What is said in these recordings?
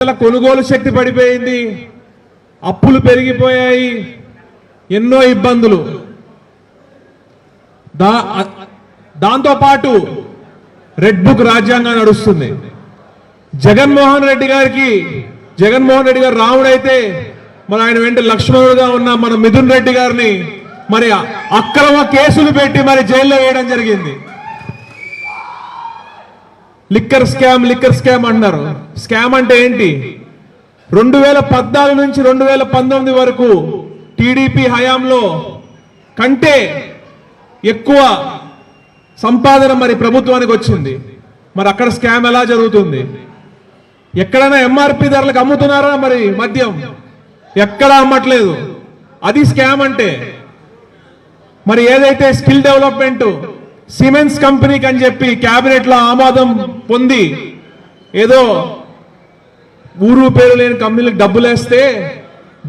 కొనుగోలు శక్తి పడిపోయింది, అప్పులు పెరిగిపోయాయి, ఎన్నో ఇబ్బందులు. దాంతో పాటు రెడ్ బుక్ రాజ్యాంగం నడుస్తుంది. జగన్మోహన్ రెడ్డి గారు రాముడైతే మరి ఆయన వెంట లక్ష్మణుడుగా ఉన్న మన మిథున్ రెడ్డి గారిని మరి అక్రమ కేసులు పెట్టి మరి జైల్లో వేయడం జరిగింది. లిక్కర్ స్కామ్ అన్నారు. స్కామ్ అంటే ఏంటి? 2014 నుంచి 2019 వరకు టీడీపీ హయాంలో కంటే ఎక్కువ సంపాదన మరి ప్రభుత్వానికి వచ్చింది. మరి అక్కడ స్కామ్ ఎలా జరుగుతుంది? ఎక్కడైనా ఎంఆర్పి ధరలకు అమ్ముతున్నారా? మరి మద్యం ఎక్కడ అమ్మట్లేదు. అది స్కామ్ అంటే. మరి ఏదైతే స్కిల్ డెవలప్మెంట్ సిమెంట్స్ కంపెనీకి అని చెప్పి క్యాబినెట్ లో ఆమోదం పొంది ఏదో ఊరు పేరు లేని కంపెనీలకు డబ్బులు వేస్తే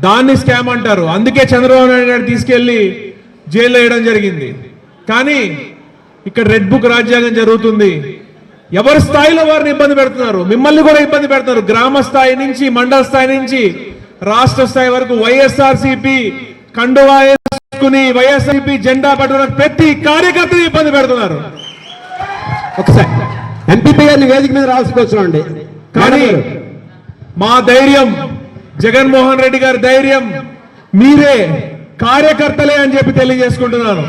దాన్ని స్కామ్ అంటారు. అందుకే చంద్రబాబు నాయుడు గారు తీసుకెళ్లి జైల్లో వేయడం జరిగింది. కానీ ఇక్కడ రెడ్ బుక్ రాజ్యాంగం జరుగుతుంది. ఎవరి స్థాయిలో వారిని ఇబ్బంది పెడుతున్నారు, మిమ్మల్ని కూడా ఇబ్బంది పెడుతున్నారు. గ్రామ స్థాయి నుంచి మండల స్థాయి నుంచి రాష్ట్ర స్థాయి వరకు వైఎస్ఆర్సీపీ కండువా వేసుకుని వైఎస్ఆర్సీపీ జెండా పట్టుకున్న ప్రతి కార్యకర్తని ఇబ్బంది పెడుతున్నారు. ఒకసారి ఎంపీపీ గారిని వేదిక మీద రాసుకోవచ్చునండి. కానీ మా ధైర్యం, జగన్మోహన్ రెడ్డి గారి ధైర్యం, మీరే కార్యకర్తలే అని చెప్పి తెలియజేసుకుంటున్నాను.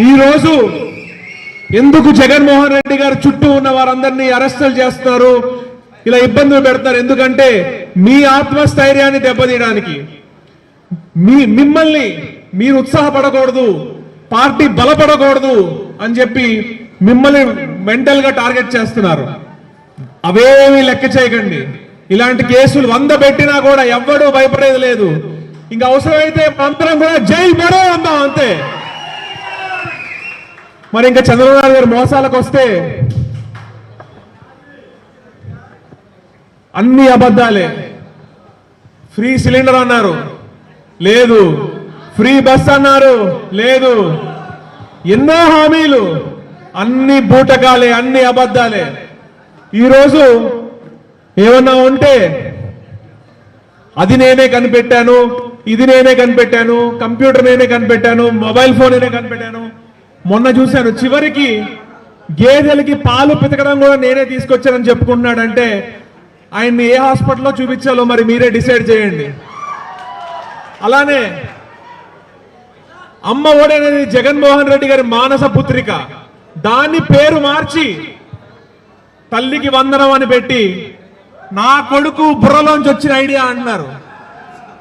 ఈరోజు ఎందుకు జగన్మోహన్ రెడ్డి గారు చుట్టూ ఉన్న వారందరినీ అరెస్టులు చేస్తున్నారు, ఇలా ఇబ్బందులు పెడతారు? ఎందుకంటే మీ ఆత్మస్థైర్యాన్ని దెబ్బతీయడానికి, మిమ్మల్ని మీరు ఉత్సాహపడకూడదు, పార్టీ బలపడకూడదు అని చెప్పి మిమ్మల్ని మెంటల్ గా టార్గెట్ చేస్తున్నారు. అవేమీ లెక్క చేయకండి. ఇలాంటి కేసులు 100 పెట్టినా కూడా ఎవ్వడూ భయపడేది లేదు. ఇంకా అవసరమైతే అందరం కూడా జైలు బరో అందాం అంతే. మరి ఇంకా చంద్రబాబు గారు మోసాలకు వస్తే అన్ని అబద్ధాలే. ఫ్రీ సిలిండర్ అన్నారు, లేదు. ఫ్రీ బస్ అన్నారు, లేదు. ఎన్నో హామీలు, అన్ని బూటకాలే, అన్ని అబద్ధాలే. ఈరోజు ఏమన్నా ఉంటే అది నేనే కనిపెట్టాను, ఇది నేనే కనిపెట్టాను, కంప్యూటర్ నేనే కనిపెట్టాను, మొబైల్ ఫోన్ నేనే కనిపెట్టాను. మొన్న చూశాను, చివరికి గేదెలకి పాలు పితకడం కూడా నేనే తీసుకొచ్చానని చెప్పుకుంటున్నాడంటే ఆయన్ని ఏ హాస్పిటల్లో చూపించాలో మరి మీరే డిసైడ్ చేయండి. అలానే అమ్మ ఒడి అనేది జగన్మోహన్ రెడ్డి గారి మానస పుత్రిక, దాన్ని పేరు మార్చి తల్లికి వందనం అని పెట్టి నా కొడుకు బుర్రలోంచి వచ్చిన ఐడియా అంటున్నారు.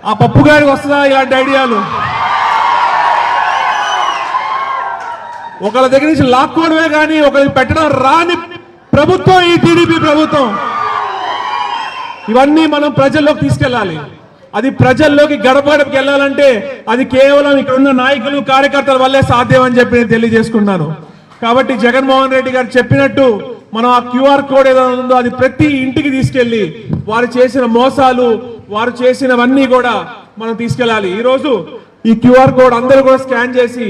ఆ పప్పు గారికి వస్తుందా ఇలాంటి ఐడియాలు? ఒకళ్ళ దగ్గర నుంచి లాక్కోవడమే కానీ ఒకరికి పెట్టడం రాని ప్రభుత్వం ఈ టీడీపీ ప్రభుత్వం. ఇవన్నీ మనం ప్రజల్లోకి తీసుకెళ్లాలి. అది ప్రజల్లోకి గడపకి వెళ్ళాలంటే అది కేవలం ఇక్కడ ఉన్న నాయకులు కార్యకర్తల వల్లే సాధ్యం అని చెప్పి నేను తెలియజేసుకున్నాను. కాబట్టి జగన్మోహన్ రెడ్డి గారు చెప్పినట్టు మనం ఆ క్యూఆర్ కోడ్ ఏదో ఉందో అది ప్రతి ఇంటికి తీసుకెళ్లి వారు చేసిన మోసాలు, వారు చేసినవన్నీ కూడా మనం తీసుకెళ్ళాలి. ఈరోజు ఈ క్యూఆర్ కోడ్ అందరూ కూడా స్కాన్ చేసి,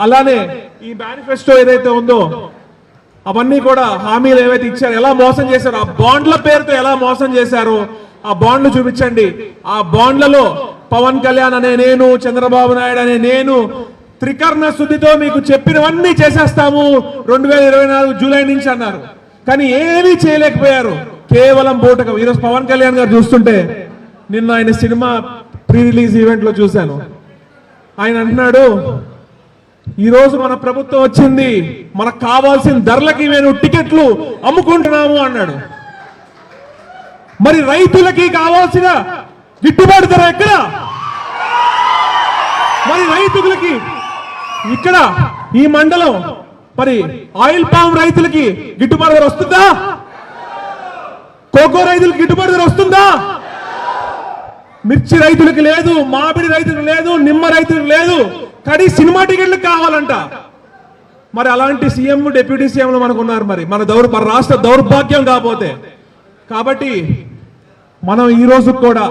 అలానే ఈ మేనిఫెస్టో ఏదైతే ఉందో అవన్నీ కూడా హామీలు ఏవైతే ఇచ్చారో, ఎలా మోసం చేశారో, ఆ బాండ్ల పేరుతో ఎలా మోసం చేశారో ఆ బాండ్లు చూపించండి. ఆ బాండ్లలో పవన్ కళ్యాణ్ అనే నేను, చంద్రబాబు నాయుడు అనే నేను త్రికర్ణ శుద్ధితో మీకు చెప్పినవన్నీ చేసేస్తాము 2024 జూలై నుంచి అన్నారు. కానీ ఏమీ చేయలేకపోయారు, కేవలం బూటకం. ఈరోజు పవన్ కళ్యాణ్ గారు చూస్తుంటే నిన్న ఆయన సినిమా ప్రీ రిలీజ్ ఈవెంట్ లో చూశాను. ఆయన అంటున్నాడు, ఈరోజు మన ప్రభుత్వం వచ్చింది, మనకు కావాల్సిన ధరలకి మేము టికెట్లు అమ్ముకుంటున్నాము అన్నాడు. మరి రైతులకి కావాల్సిన గిట్టుబాటు ధర ఎక్కడ? మరి రైతులకి ఇక్కడ ఈ మండలం మరి ఆయిల్ పామ్ రైతులకి గిట్టుబాటు ధర వస్తుందా? కోకో రైతులకి గిట్టుబాటు ధర వస్తుందా? మిర్చి రైతులకి లేదు, మామిడి రైతులకు లేదు, నిమ్మ రైతులకు లేదు. కానీ సినిమా టికెట్లకు కావాలంట. మరి అలాంటి సీఎం, డిప్యూటీ సీఎంలు మనకు ఉన్నారు. మరి మన రాష్ట్ర దౌర్భాగ్యం కాకపోతే. కాబట్టి మనం ఈ రోజు కూడా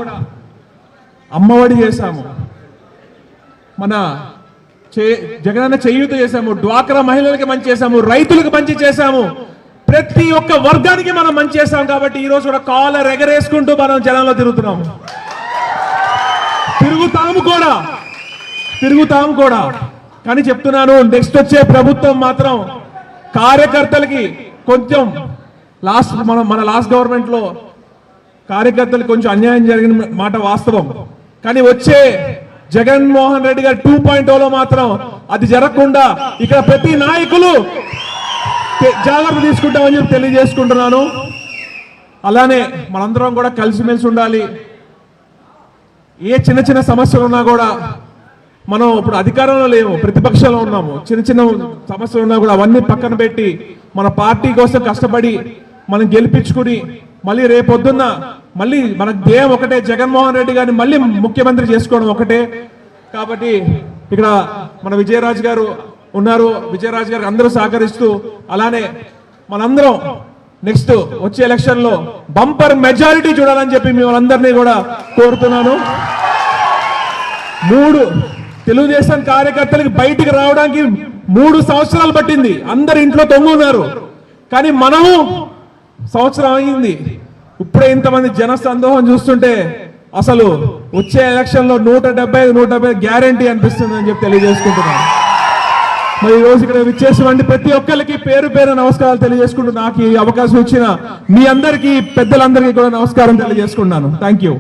అమ్మఒడి చేశాము, మన జగనన్న చేయూత చేశాము, డ్వాక్రా మహిళలకి మంచి చేశాము, రైతులకు మంచి చేశాము. ప్రతి ఒక్క వర్గానికి మనం మంచి చేస్తాం కాబట్టి ఈ రోజు కూడా కాలర్ ఎగరేసుకుంటూ మనం జనంలో తిరుగుతున్నాము, తిరుగుతాము కూడా. కానీ చెప్తున్నాను, నెక్స్ట్ వచ్చే ప్రభుత్వం మాత్రం కార్యకర్తలకి కొంచెం మన లాస్ట్ గవర్నమెంట్ లో కార్యకర్తలకు కొంచెం అన్యాయం జరిగిన మాట వాస్తవం. కానీ వచ్చే జగన్మోహన్ రెడ్డి గారు 2.0లో మాత్రం అది జరగకుండా ఇక్కడ ప్రతి నాయకులు జాగ్రత్త తీసుకుంటామని చెప్పి తెలియజేసుకుంటున్నాను. అలానే మనందరం కూడా కలిసిమెలిసి ఉండాలి. ఏ చిన్న చిన్న సమస్యలు ఉన్నా కూడా, మనం ఇప్పుడు అధికారంలో లేము, ప్రతిపక్షంలో ఉన్నాము, చిన్న చిన్న సమస్యలు ఉన్నా కూడా అవన్నీ పక్కన పెట్టి మన పార్టీ కోసం కష్టపడి మనం గెలిపించుకుని మళ్ళీ రేపొద్దున్న మళ్ళీ మన ధ్యేయం ఒకటే, జగన్మోహన్ రెడ్డి గారిని మళ్ళీ ముఖ్యమంత్రి చేసుకోవడం ఒకటే. కాబట్టి ఇక్కడ మన విజయరాజ్ గారు ఉన్నారు, విజయరాజ్ గారికి అందరూ సహకరిస్తూ, అలానే మనందరం నెక్స్ట్ వచ్చే ఎలక్షన్ లో బంపర్ మెజారిటీ చూడాలని చెప్పి మిమ్మల్ని కూడా కోరుతున్నాను. 3 తెలుగుదేశం కార్యకర్తలకి బయటికి రావడానికి 3 సంవత్సరాలు పట్టింది. అందరు ఇంట్లో తొంగున్నారు. కానీ మనము సంవత్సరం అయింది. ఇప్పుడే ఇంతమంది జన సందోహం చూస్తుంటే అసలు వచ్చే ఎలక్షన్ లో 170 గ్యారంటీ అనిపిస్తుంది అని చెప్పి తెలియజేసుకుంటున్నాను. మరి ఈ రోజు ఇక్కడ విచ్చేసినటువంటి ప్రతి ఒక్కరికి పేరు పేరు నమస్కారాలు తెలియజేసుకుంటూ నాకు ఈ అవకాశం ఇచ్చిన మీ అందరికీ, పెద్దలందరికీ కూడా నమస్కారం తెలియజేసుకున్నాను. Thank you.